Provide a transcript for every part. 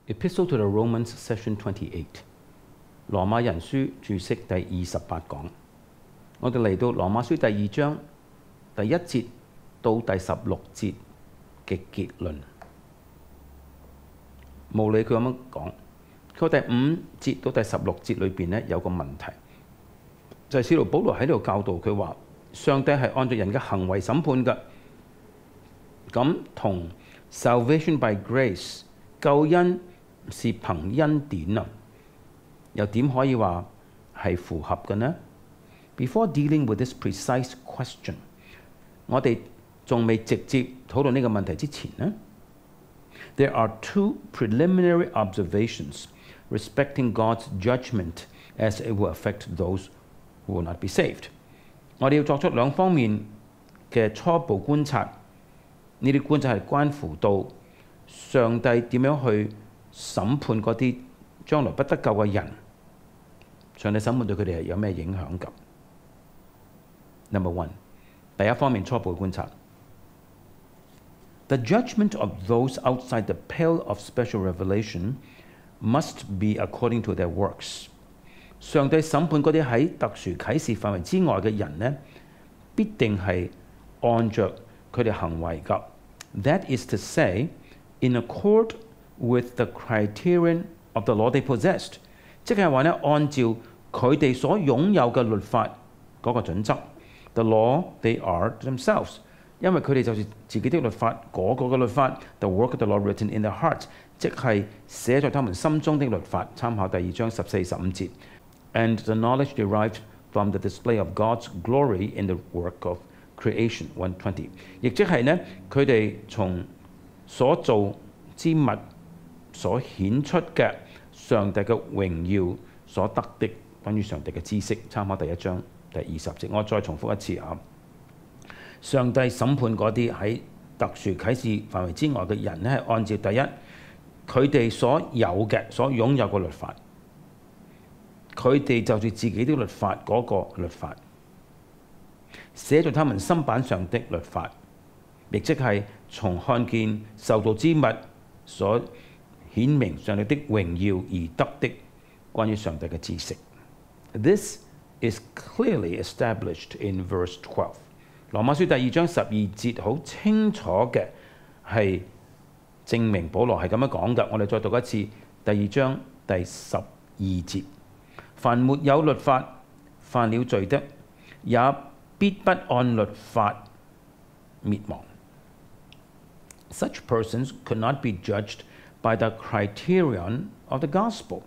Epistle to the Romans Session 28羅馬人書註釋第28講。我哋嚟到羅馬書第2章第1節到第16節嘅結論。無理佢咁樣講，佢第5節到第16節裏邊有個問題，就係使徒保羅喺度教導佢話，上帝係按照人嘅行為審判嘅，咁同 salvation by grace 救恩是憑恩典啊，又點可以話係符合嘅呢？ Before dealing with this precise question， 我哋仲未直接討論呢個問題之前呢 ，there are two preliminary observations respecting God's judgment as it will affect those who will not be saved。我哋要作出兩方面嘅初步觀察，呢啲觀察係關乎到上帝點樣去審判嗰啲將來不得救嘅人，上帝審判對佢哋係有咩影響㗎？ Number one， 第一方面初步觀察 ，the judgment of those outside the pale of special revelation must be according to their works。上帝審判嗰啲喺特殊啟示範圍之外嘅人呢，必定係按着佢哋行為㗎。That is to say, in accord with the criterion of the law they possessed， 即係話呢，按照佢哋所擁有嘅律法嗰個準則。The law they are themselves， 因為佢哋就是自己的律法，嗰個嘅律法 ，the work of the law written in their hearts， 即係寫在他們心中的律法。參考第2章14、15節。And the knowledge derived from the display of God's glory in the work of creation 120， 亦即係呢，佢哋從所造之物所顯出嘅上帝嘅榮耀所得的關於上帝嘅知識。參考第1章第20節。我再重複一次啊！上帝審判嗰啲喺特殊啟示範圍之外嘅人呢，係按照第一佢哋所有嘅、所擁有嘅律法，佢哋就住自己的律法嗰個律法，寫在他們心板上的律法，亦即係從看見受造之物所顯明上帝的榮耀而得的關於上帝嘅知識。This is clearly established in verse 12。羅馬書第2章12節好清楚嘅係證明保羅係咁樣講嘅。我哋再讀一次第2章第12節：凡沒有律法犯了罪的，也必不按律法滅亡。Such persons could not be judged by the criterion of the gospel。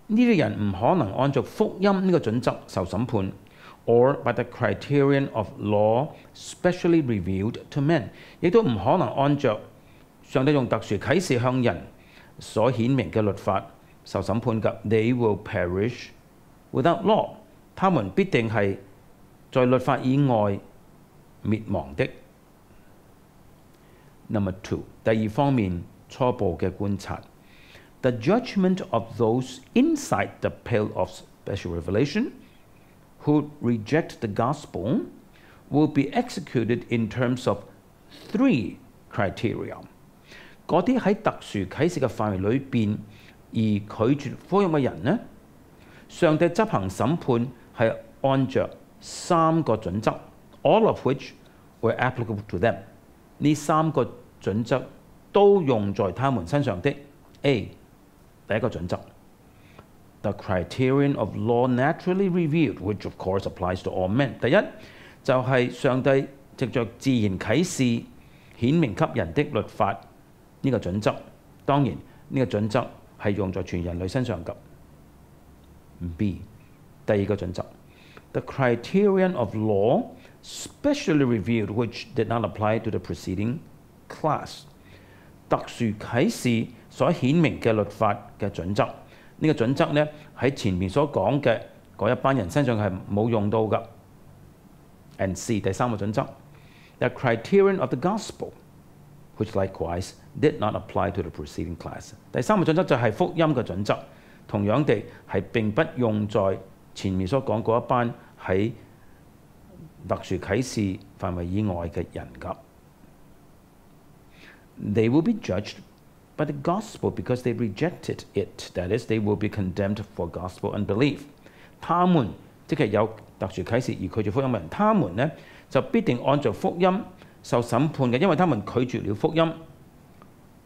呢啲人唔可能按照福音呢個準則受審判 ，or by the criterion of law specially revealed to men， 亦都唔可能按照上帝用特殊啟示向人所顯明嘅律法受審判㗎。They will perish without law， 他們必定係在律法以外滅亡的。Number two， 第二方面初步嘅觀察。The judgment of those inside the pale of special revelation who reject the gospel will be executed in terms of three criteria。嗰啲喺特殊啟示嘅範圍裏邊而拒絕福音嘅人呢，上帝執行審判係按着3個準則 ，all of which were applicable to them。呢3個準則都用在他們身上的。A，第一個準則 ，the criterion of law naturally revealed, which of course applies to all men。第一就係上帝藉着自然啟示顯明給人的律法呢個準則。當然呢個準則係用在全人類身上嘅。B， 第二個準則 ，the criterion of law specially revealed, which did not apply to the preceding class。特殊啟示所顯明嘅律法嘅準則，呢個準則呢喺前面所講嘅嗰一班人身上係冇用到㗎。And C， 第三個準則 ，the criterion of the gospel， which likewise did not apply to the preceding class。第三個準則就係福音嘅準則，同樣地係並不用在前面所講嗰一班喺特殊啟示範圍以外嘅人㗎。They will be judged by the gospel because they rejected it. That is, they will be condemned for gospel unbelief. 他們即係有特殊啟示而拒絕福音嘅人，他們呢就必定按照福音受審判嘅，因為他們拒絕了福音。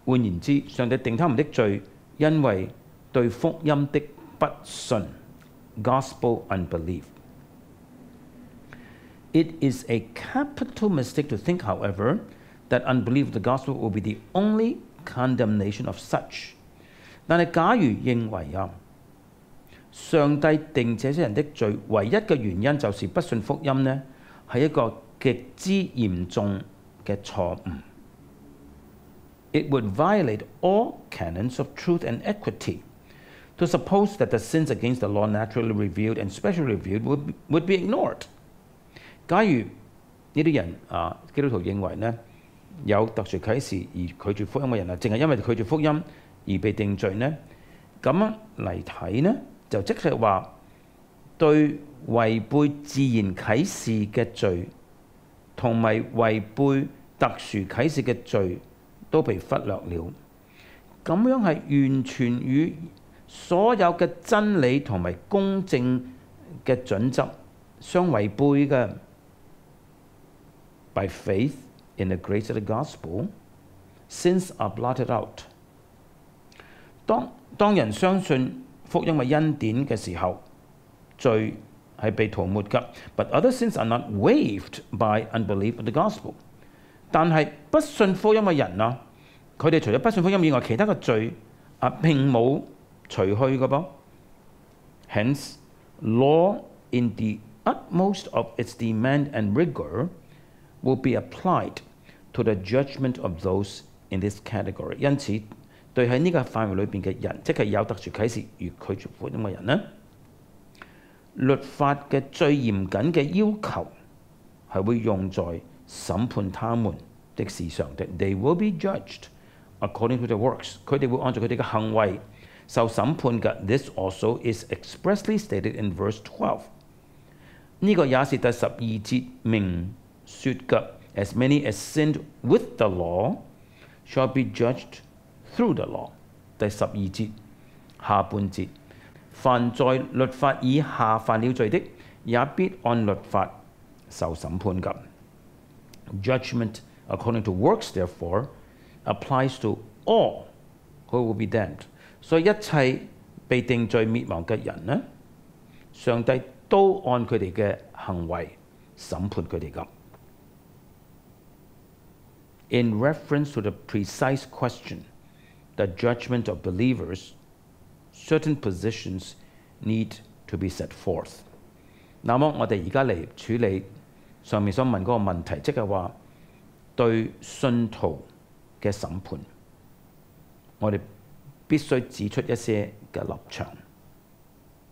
換言之，上帝定他們的罪，因為對福音的不信 ，gospel unbelief. It is a capital mistake to think, however, that unbelief of the gospel will be the only condemnation of such. 但係假如認為上帝定這些人的罪唯一嘅原因就是不信福音呢，係一個極之嚴重嘅錯誤。It would violate all canons of truth and equity to suppose that the sins against the law naturally revealed and specially revealed would be ignored. 假如呢啲人基督徒認為呢有特殊啟示而拒絕福音嘅人淨係因為拒絕福音而被定罪呢，咁樣嚟睇呢，就即係話對違背自然啟示嘅罪同埋違背特殊啟示嘅罪都被忽略了。咁樣係完全與所有嘅真理同埋公正嘅準則相違背嘅。By faith in the grace of the gospel, sins are blotted out. 當人相信福音嘅恩典嘅時候，罪係被塗抹㗎。But other sins are not waived by unbelief of the gospel. 但係不信福音嘅人佢哋除咗不信福音以外，其他嘅罪並冇除去㗎噃。Hence, law in the utmost of its demand and rigor will be applied to the judgment of those in this category. 因此，對喺呢個範圍裏邊嘅人，即係有特殊啟示而拒絕福音嘅人呢，律法嘅最嚴謹嘅要求係會用在審判他們的事上的。They will be judged according to their works. 佢哋會按照佢哋嘅行為受審判嘅。This also is expressly stated in verse 12. 呢個也是第12節明說嘅 As many as sinned with the law shall be judged through the law. 第12節下半節，凡在律法以下犯了罪的，也必按律法受審判嘅。Judgment according to works, therefore, applies to all who will be damned. 所以一切被定罪滅亡嘅人呢，上帝都按佢哋嘅行為審判佢哋㗎。In reference to the precise question, the judgment of believers, certain positions need to be set forth. 那麼我哋而家嚟處理上面所問嗰個問題，即係話對信徒嘅審判，我哋必須指出一些嘅立場，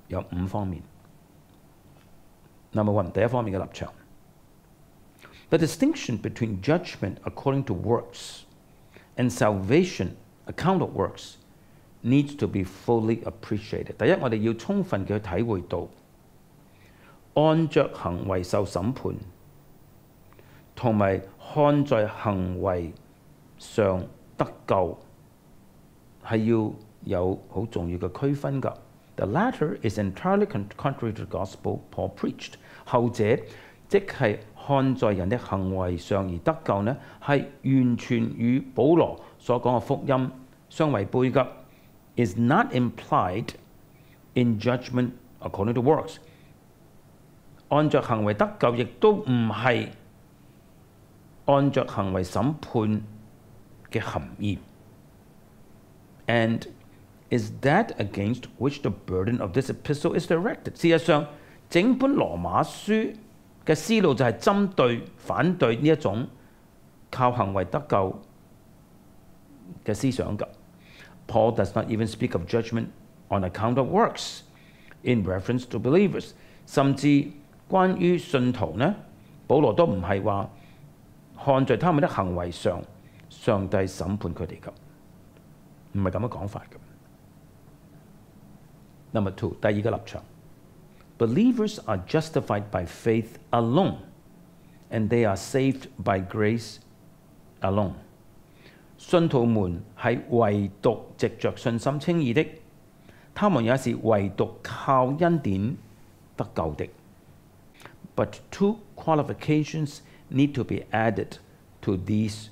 有5方面。Number one， 第一方面嘅立場。The distinction between judgment according to works and salvation account of works needs to be fully appreciated. 第一，我哋要充分嘅體會到，按着行為受審判，同埋看在行為上得救，係要有好重要嘅區分㗎。The latter is entirely contrary to the gospel Paul preached. 後者即係看在人的行為上而得救呢，係完全與保羅所講嘅福音相違背嘅。Is not implied in judgment according to works. 按着行為得救，亦都唔係按着行為審判嘅含義。And is that against which the burden of this epistle is directed? 事實上，整本羅馬書嘅思路就係針對反對呢一種靠行為得救嘅思想㗎。Paul does not even speak of judgment on account of works in reference to believers。甚至關於信徒呢，保羅都唔係話看在他們的行為上，上帝審判佢哋㗎，唔係咁嘅講法㗎。Number two， 第二個立場。Believers are justified by faith alone, and they are saved by grace alone. 信徒們係唯獨藉着信心稱義的，他們也是唯獨靠恩典得救的。But two qualifications need to be added to these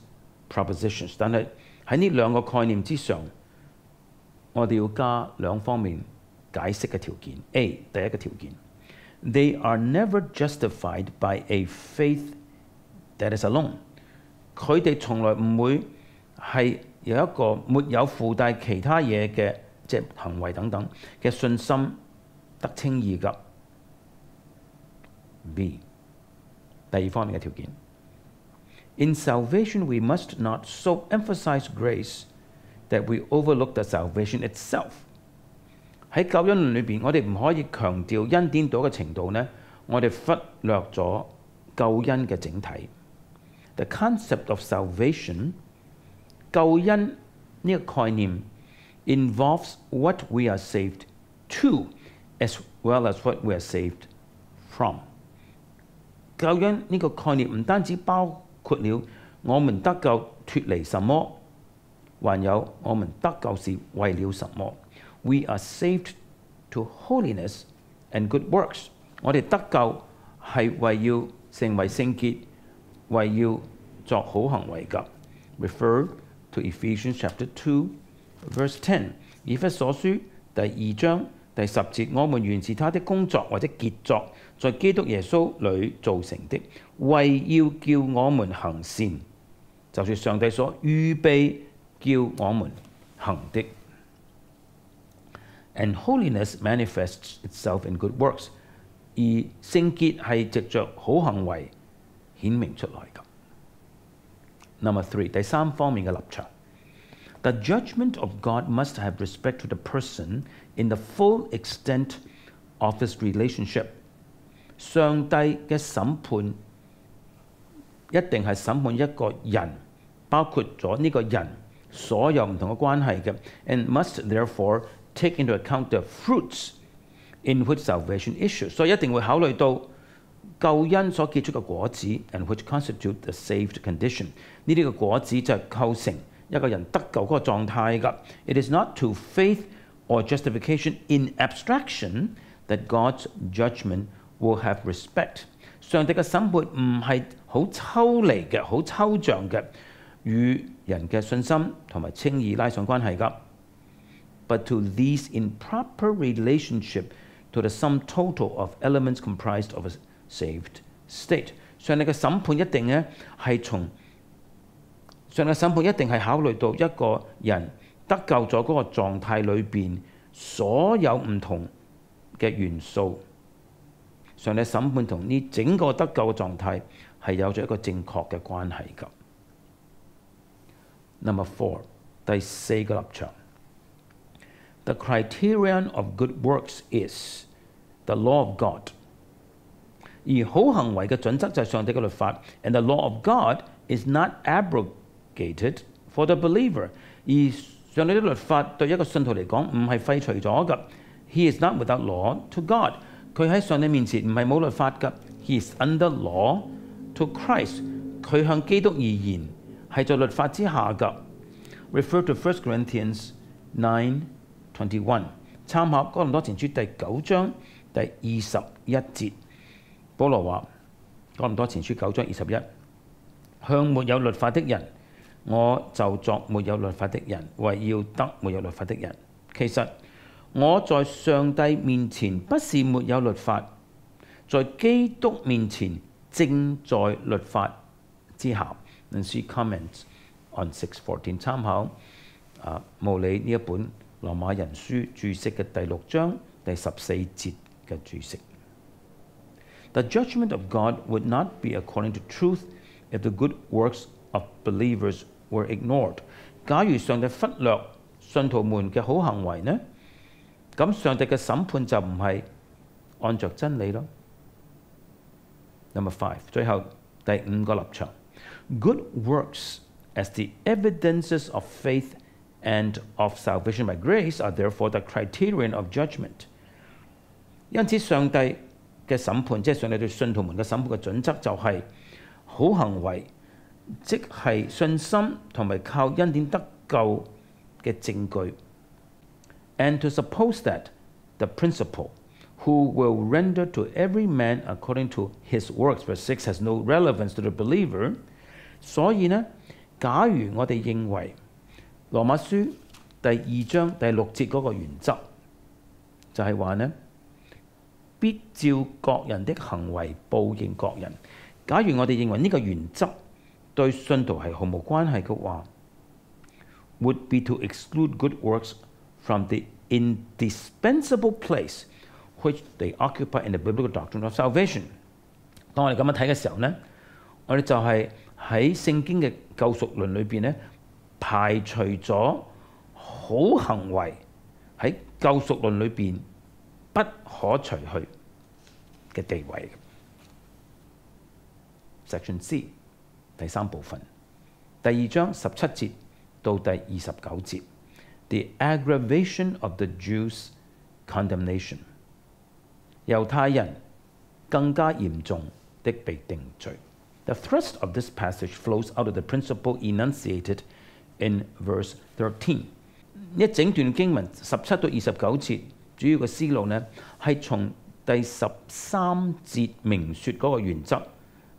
propositions。但係喺呢兩個概念之上，我哋要加兩方面解釋嘅條件。A， 第一個條件 ，They are never justified by a faith that is alone。佢哋從來唔會係有一個沒有附帶其他嘢嘅，即係行為等等嘅信心得稱義㗎。B， 第二方面嘅條件 ，In salvation we must not so emphasize grace that we overlook the salvation itself。喺救恩論裏邊，我哋唔可以強調恩典到嘅程度呢，我哋忽略咗救恩嘅整體。The concept of salvation， 救恩呢個概念 involves what we are saved to as well as what we are saved from。救恩呢個概念唔單止包括了我們得救脫離什麼，還有我們得救是為了什麼。We are saved to holiness and good works。我哋得救係為要成為聖潔，為要作好行為㗎。Refer to Ephesians chapter 2 verse 10。以弗所書第2章第10節，我們原是他的工作或者傑作，在基督耶穌裏造成的，為要叫我們行善，就是上帝所預備叫我們行的。And holiness manifests itself in good works。而聖潔係藉着好行為顯明出來㗎。Number 3， 第三方面嘅立場。The judgment of God must have respect to the person in the full extent of his relationship。上帝嘅審判一定係審判一個人，包括咗呢個人所有唔同嘅關係嘅 ，and must therefore take into account the fruits in which salvation issues。所以一定會考慮到救恩所結出嘅果子 ，and which constitute the saved condition。呢啲嘅果子就係構成一個人得救嗰個狀態㗎。It is not to faith or justification in abstraction that God's judgment will have respect。上帝嘅審判唔係好抽離嘅、好抽象嘅，與人嘅信心同埋稱義拉上關係㗎。But to these in proper relationship to the sum total of elements comprised of a saved state。上帝嘅審判一定咧係上帝嘅審判一定係考慮到一個人得救咗嗰個狀態裏邊所有唔同嘅元素。上帝審判同呢整個得救嘅狀態係有咗一個正確嘅關係㗎。Number 4， 第四個立場。The criterion of good works is the law of God。而好行為嘅準則就係上帝嘅律法 ，and the law of God is not abrogated for the believer。而上帝嘅律法對一個信徒嚟講唔係廢除咗㗎。He is not without law to God。佢喺上帝面前唔係冇律法㗎。He is under law to Christ。佢向基督而言係在律法之下㗎。Refer to 1 Corinthians 9:21。參考哥林多前書第9章第21節。保羅話：哥林多前書9章21，向沒有律法的人，我就作沒有律法的人，為要得沒有律法的人。其實我在上帝面前不是沒有律法，在基督面前正在律法之下。And she comments on 6:14， 參考慕理呢一本羅馬人書註釋嘅第6章第14節嘅註釋。The judgment of God would not be according to truth if the good works of believers were ignored。假如上帝忽略信徒們嘅好行為呢，咁上帝嘅審判就唔係按着真理咯。Number 5， 最後第5個立場 ，good works as the evidences of faith and of salvation by grace are therefore the criterion of judgment。因此上帝嘅審判，即係上帝對信徒們嘅審判嘅準則，就係好行為即係信心同埋靠恩典得救嘅證據。And to suppose that the principle who will render to every man according to his works, verse 6, has no relevance to the believer。所以呢，假如我哋認為羅馬書第2章第6節嗰個原則，就係話呢，必照各人的行為報應各人。假如我哋認為呢個原則對信徒係毫無關係嘅話， would be to exclude good works from the indispensable place which they occupy in the biblical doctrine of salvation。當我哋咁樣睇嘅時候呢，我哋就係喺聖經嘅救贖論裏邊呢，排除咗好行為喺救贖論裏邊不可除去嘅地位。Section C 第3部分，第2章17節到第29節。The aggravation of the Jews' condemnation。猶太人更加嚴重的被定罪。The thrust of this passage flows out of the principle enunciated in verse 13。一整段經文17到29節，主要嘅思路呢，係從第13節明説嗰個原則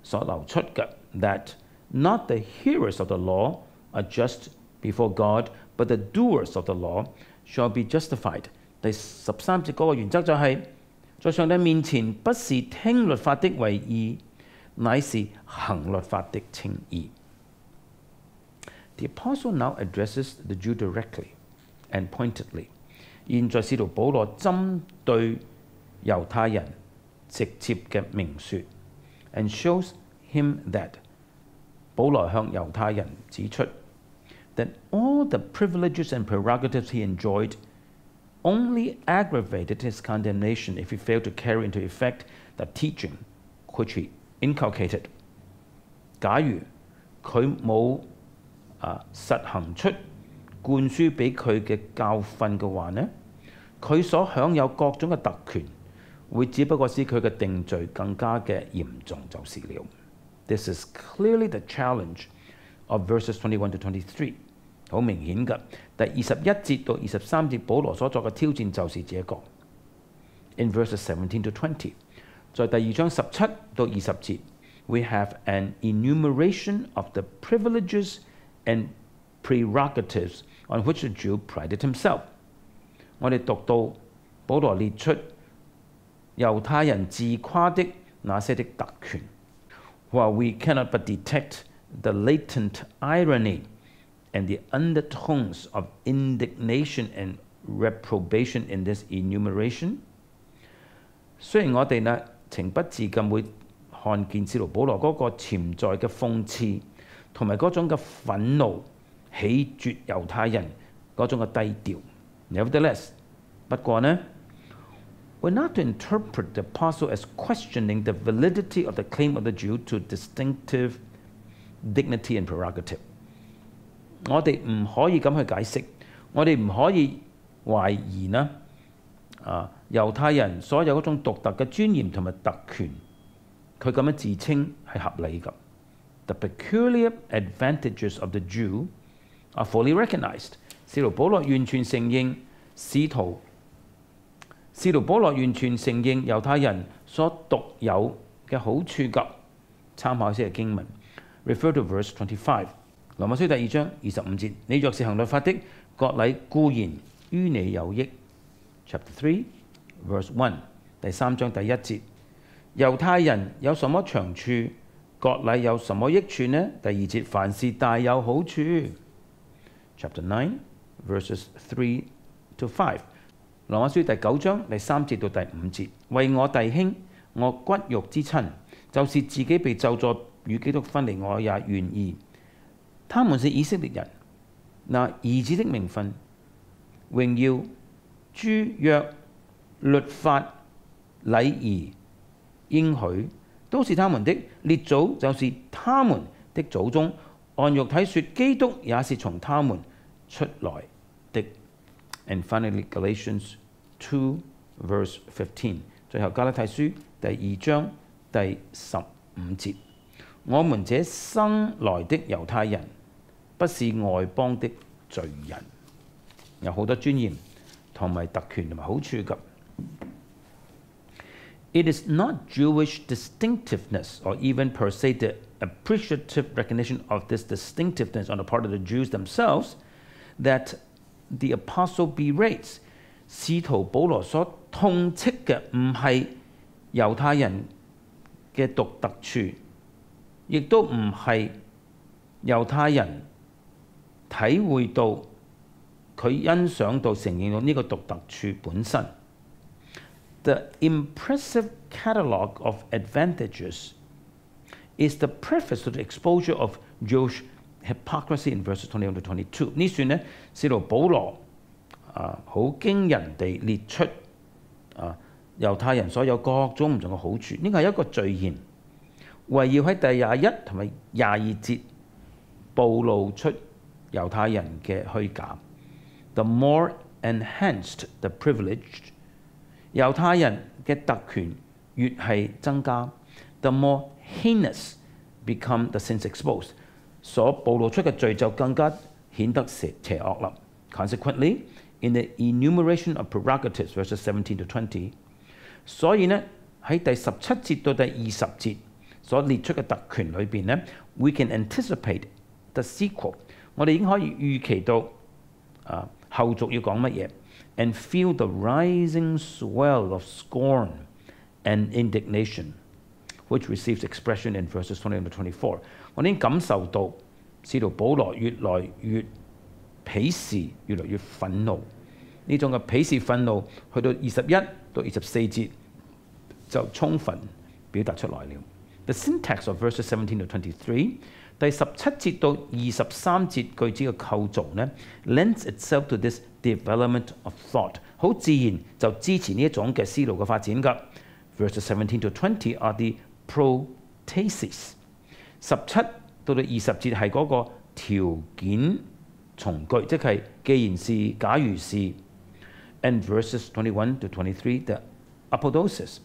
所流出嘅。That not the hearers of the law are just before God, but the doers of the law shall be justified。第13節嗰個原則就係、在上帝面前不是聽律法的為義，乃是行律法的稱義。The apostle now addresses the Jew directly and pointedly。現在使徒保羅針對猶太人直接嘅明説 ，and shows him that 保羅向猶太人指出 that all the privileges and prerogatives he enjoyed only aggravated his condemnation if he failed to carry into effect the teaching which he inculcated。假如佢冇實行出灌輸俾佢嘅教訓嘅話呢，佢所享有各種嘅特權，會只不過使佢嘅定罪更加嘅嚴重就是了。This is clearly the challenge of verses 21 to 23。好明顯嘅，第21節到23節，保羅所作嘅挑戰就是這個。In verses 17 to 20，在第2章17到20節 ，we have an enumeration of the privileges and prerogatives on which the Jew prided himself。我哋讀到保羅列出猶太人自誇的那些的特權。While we cannot but detect the latent irony and the undertones of indignation and reprobation in this enumeration， 雖然我哋呢情不自禁會看見使徒保羅嗰個潛在嘅諷刺同埋嗰種嘅憤怒，棄絕猶太人嗰種嘅低調。Nevertheless， 不過呢， we're not to interpret the apostle as questioning the validity of the claim of the Jew to distinctive dignity and prerogative。我哋唔可以咁去解釋，我哋唔可以懷疑呢猶太人所有嗰種獨特嘅尊嚴同埋特權，佢咁樣自稱係合理嘅。The peculiar advantages of the Jew are fully recognized。使徒保羅完全承認保羅完全承認猶太人所獨有嘅好處嘅。參考一些經文 ，refer to verse 25。羅馬書第2章25節，你若是行律法的，割禮固然於你有益。Chapter 3, verse 1，第3章第1節，猶太人有什麼長處，割禮有什麼益處呢？第2節，凡事大有好處。Chapter 9, verses 3 to 5，羅馬書第9章第3節到第5節，為我弟兄，我骨肉之親，就是自己被咒詛與基督分離，我也願意。他們是以色列人，那兒子的名分、榮耀、諸約、律法、禮儀、應許，都是他們的，列祖就是他們的祖宗。按肉體說，基督也是從他們出來的。And finally, Galatians 2, verse 15。最後加拉太書第2章第15節。我們這生來的猶太人，不是外邦的罪人，有好多尊嚴同埋特權同埋好處㗎。It is not Jewish distinctiveness or even per se the appreciative recognition of this distinctiveness on the part of the Jews themselves that the apostle berates。使徒保羅所痛斥嘅唔係猶太人嘅獨特處，亦都唔係猶太人體會到佢欣賞到承認到呢個獨特處本身。The impressive catalogue of advantages is the preface to the exposure of Jewish hypocrisy in verses 21 to 22。呢算呢，使徒保羅好驚人地列出猶太人所有各種唔同嘅好處，呢個係一個序言，圍繞喺第21同埋22節暴露出猶太人嘅虛假。The more enhanced the privileged， 猶太人嘅特權越係增加 ，the more heinous become the sins exposed， 所暴露出嘅罪就更加顯得邪惡啦。Consequently， in the enumeration of prerogatives, verses 17 to 20， 所以呢喺第17節到第20節所列出嘅特權裏邊呢 ，we can anticipate the sequel。我哋已經可以預期到後續要講乜嘢 ，and feel the rising swell of scorn and indignation, which receives expression in verses 20 to 24。我已經感受到使徒保羅越來越鄙視，越來越憤怒。呢種嘅鄙視憤怒去到21到24節就充分表達出來了。The syntax of verses 17 to 23， 第17節到23節句子嘅構造呢 lends itself to this development of thought， 好自然就支持呢一種嘅思路嘅發展㗎。Verses 17 to 20 are the protasis， 17到到20節係嗰個條件從句，即係既然是、假如是。And verses 21 to 23 the apodosis，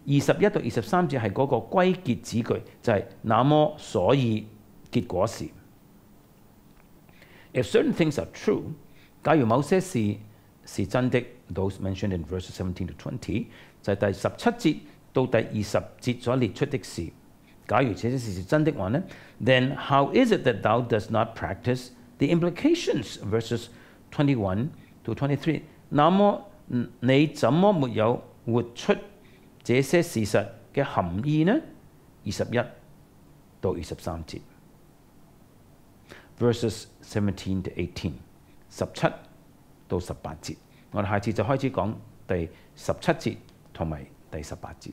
21到23節係嗰個歸結子句，就係、是、那麼所以結果是。If certain things are true， 假如某些事是真的 ，those mentioned in verses 17 to 20， 就係第17節到第20節所列出的事。假如這些事是真的話呢 ，then how is it that thou dost not practice the implications verses 21 to 23？那麼你怎麼沒有活出這些事實嘅含義呢 ？21到23節 ，verses 17 to 18， 17到18節。我哋下次就開始講第17節同埋第18節。